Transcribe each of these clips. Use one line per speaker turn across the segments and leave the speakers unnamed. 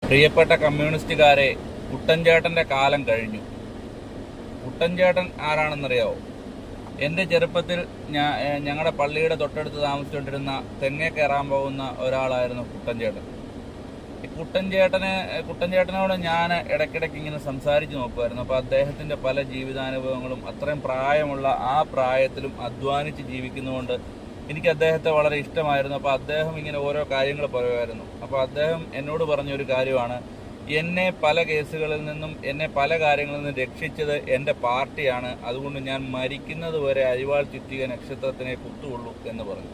പ്രിയപ്പെട്ട കമ്മ്യൂണിസ്റ്റുകാരെ, കുട്ടൻചേട്ടൻ്റെ കാലം കഴിഞ്ഞു. കുട്ടൻചേട്ടൻ ആരാണെന്നറിയാവോ? എൻ്റെ ചെറുപ്പത്തിൽ ഞങ്ങളുടെ പള്ളിയുടെ തൊട്ടടുത്ത് താമസിച്ചുകൊണ്ടിരുന്ന തെങ്ങേ കയറാൻ പോകുന്ന ഒരാളായിരുന്നു കുട്ടൻചേട്ടൻ. ഈ കുട്ടൻചേട്ടനോട് ഞാൻ ഇടയ്ക്കിടയ്ക്ക് ഇങ്ങനെ സംസാരിച്ച് നോക്കുമായിരുന്നു. അപ്പോൾ അദ്ദേഹത്തിൻ്റെ പല ജീവിതാനുഭവങ്ങളും, അത്രയും പ്രായമുള്ള ആ പ്രായത്തിലും അധ്വാനിച്ച് ജീവിക്കുന്നതുകൊണ്ട് എനിക്ക് അദ്ദേഹത്തെ വളരെ ഇഷ്ടമായിരുന്നു. അപ്പോൾ അദ്ദേഹം ഇങ്ങനെ ഓരോ കാര്യങ്ങൾ പറയുമായിരുന്നു. അപ്പോൾ അദ്ദേഹം എന്നോട് പറഞ്ഞൊരു കാര്യമാണ്, എന്നെ പല കേസുകളിൽ നിന്നും പല കാര്യങ്ങളിൽ നിന്നും രക്ഷിച്ചത് എൻ്റെ പാർട്ടിയാണ്, അതുകൊണ്ട് ഞാൻ മരിക്കുന്നത് വരെ അരിവാൾ ചുറ്റിക നക്ഷത്രത്തിനെ കുത്തുള്ളൂ എന്ന് പറഞ്ഞു.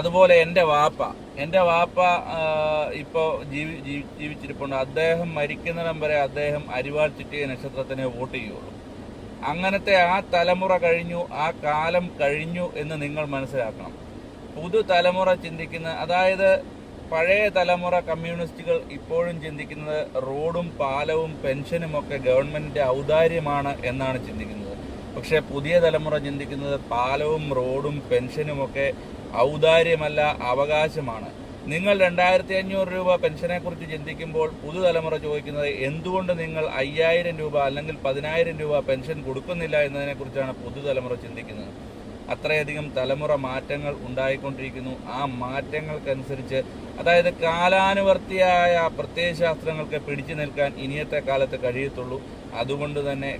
അതുപോലെ എൻ്റെ വാപ്പ ഇപ്പോൾ ജീവിച്ചിരിപ്പുണ്ട്. അദ്ദേഹം മരിക്കുന്നിടം വരെ അദ്ദേഹം അരിവാൾ ചുറ്റിക നക്ഷത്രത്തിനെ വോട്ട് ചെയ്യുള്ളൂ. അങ്ങനത്തെ ആ തലമുറ കഴിഞ്ഞു, ആ കാലം കഴിഞ്ഞു എന്ന് നിങ്ങൾ മനസ്സിലാക്കണം. പുതുതലമുറ അതായത് പഴയ തലമുറ കമ്മ്യൂണിസ്റ്റുകൾ ഇപ്പോഴും ചിന്തിക്കുന്നത് റോഡും പാലവും പെൻഷനും ഒക്കെ ഗവൺമെൻറ്റിൻ്റെ ഔദാര്യമാണ് എന്നാണ് ചിന്തിക്കുന്നത്. പക്ഷേ പുതിയ തലമുറ ചിന്തിക്കുന്നത് പാലവും റോഡും പെൻഷനുമൊക്കെ ഔദാര്യമല്ല, അവകാശമാണ്. നിങ്ങൾ 2500 രൂപ പെൻഷനെക്കുറിച്ച് ചിന്തിക്കുമ്പോൾ പുതുതലമുറ ചോദിക്കുന്നത് എന്തുകൊണ്ട് നിങ്ങൾ 5000 രൂപ അല്ലെങ്കിൽ 10000 രൂപ പെൻഷൻ കൊടുക്കുന്നില്ല എന്നതിനെക്കുറിച്ചാണ് പുതുതലമുറ ചിന്തിക്കുന്നത്. അത്രയധികം തലമുറ മാറ്റങ്ങൾ ഉണ്ടായിക്കൊണ്ടിരിക്കുന്നു. ആ മാറ്റങ്ങൾക്കനുസരിച്ച്, അതായത് കാലാനുവർത്തിയായ പ്രത്യയശാസ്ത്രങ്ങൾക്ക് പിടിച്ചു നിൽക്കാൻ ഇനിയത്തെ കാലത്ത് കഴിയത്തുള്ളൂ. അതുകൊണ്ട് തന്നെ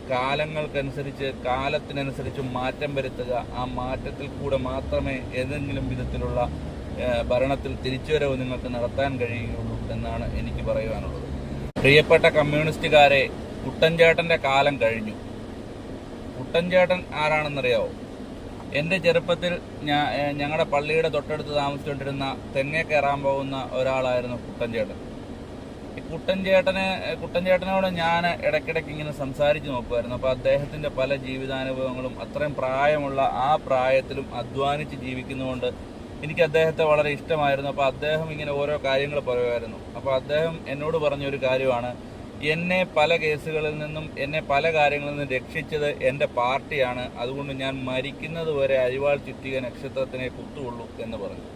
കാലത്തിനനുസരിച്ച് മാറ്റം വരുത്തുക. ആ മാറ്റത്തിൽ കൂടെ മാത്രമേ ഏതെങ്കിലും വിധത്തിലുള്ള ഭരണത്തിൽ തിരിച്ചുവരവ് നിങ്ങൾക്ക് നടത്താൻ കഴിയുകയുള്ളൂ എന്നാണ് എനിക്ക് പറയുവാനുള്ളത്. പ്രിയപ്പെട്ട കമ്മ്യൂണിസ്റ്റുകാരെ, കുട്ടൻചേട്ടൻ്റെ കാലം കഴിഞ്ഞു. കുട്ടൻചേട്ടൻ ആരാണെന്നറിയാവോ? എൻ്റെ ചെറുപ്പത്തിൽ ഞങ്ങളുടെ പള്ളിയുടെ തൊട്ടടുത്ത് താമസിച്ചുകൊണ്ടിരുന്ന തെങ്ങേ കയറാൻ പോകുന്ന ഒരാളായിരുന്നു കുട്ടൻചേട്ടൻ. ഈ കുട്ടൻചേട്ടനോട് ഞാൻ ഇടയ്ക്കിടയ്ക്ക് ഇങ്ങനെ സംസാരിച്ച് നോക്കുമായിരുന്നു. അപ്പോൾ അദ്ദേഹത്തിൻ്റെ പല ജീവിതാനുഭവങ്ങളും, അത്രയും പ്രായമുള്ള ആ പ്രായത്തിലും അധ്വാനിച്ച് ജീവിക്കുന്നതുകൊണ്ട് എനിക്ക് അദ്ദേഹത്തെ വളരെ ഇഷ്ടമായിരുന്നു. അപ്പോൾ അദ്ദേഹം ഇങ്ങനെ ഓരോ കാര്യങ്ങൾ പറയുമായിരുന്നു. അപ്പോൾ അദ്ദേഹം എന്നോട് പറഞ്ഞൊരു കാര്യമാണ്, എന്നെ പല കേസുകളിൽ നിന്നും പല കാര്യങ്ങളിൽ നിന്നും രക്ഷിച്ചത് എൻ്റെ പാർട്ടിയാണ്, അതുകൊണ്ട് ഞാൻ മരിക്കുന്നത് വരെ അരിവാൾ ചുറ്റിക നക്ഷത്രത്തിനെ കുത്തുള്ളൂ എന്ന് പറഞ്ഞു.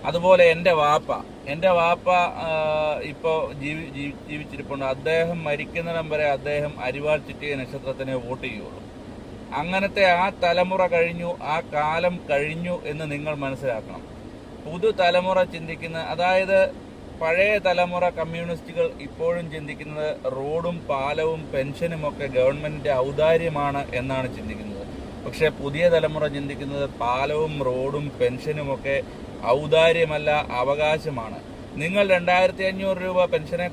അതുപോലെ എൻ്റെ വാപ്പ ഇപ്പോൾ ജീവിച്ചിരിപ്പുണ്ട്. അദ്ദേഹം മരിക്കുന്നിടം വരെ അദ്ദേഹം അരിവാൾ ചുറ്റിക നക്ഷത്രത്തിനെ വോട്ട് ചെയ്യുള്ളൂ. അങ്ങനത്തെ ആ തലമുറ കഴിഞ്ഞു, ആ കാലം കഴിഞ്ഞു എന്ന് നിങ്ങൾ മനസ്സിലാക്കണം. പുതുതലമുറ അതായത് പഴയ തലമുറ കമ്മ്യൂണിസ്റ്റുകൾ ഇപ്പോഴും ചിന്തിക്കുന്നത് റോഡും പാലവും പെൻഷനുമൊക്കെ ഗവൺമെൻറ്റിൻ്റെ ഔദാര്യമാണ് എന്നാണ് ചിന്തിക്കുന്നത്. പക്ഷേ പുതിയ തലമുറ ചിന്തിക്കുന്നത് പാലവും റോഡും പെൻഷനുമൊക്കെ ഔദാര്യമല്ല, അവകാശമാണ്. നിങ്ങൾ 2500 രൂപ പെൻഷനെ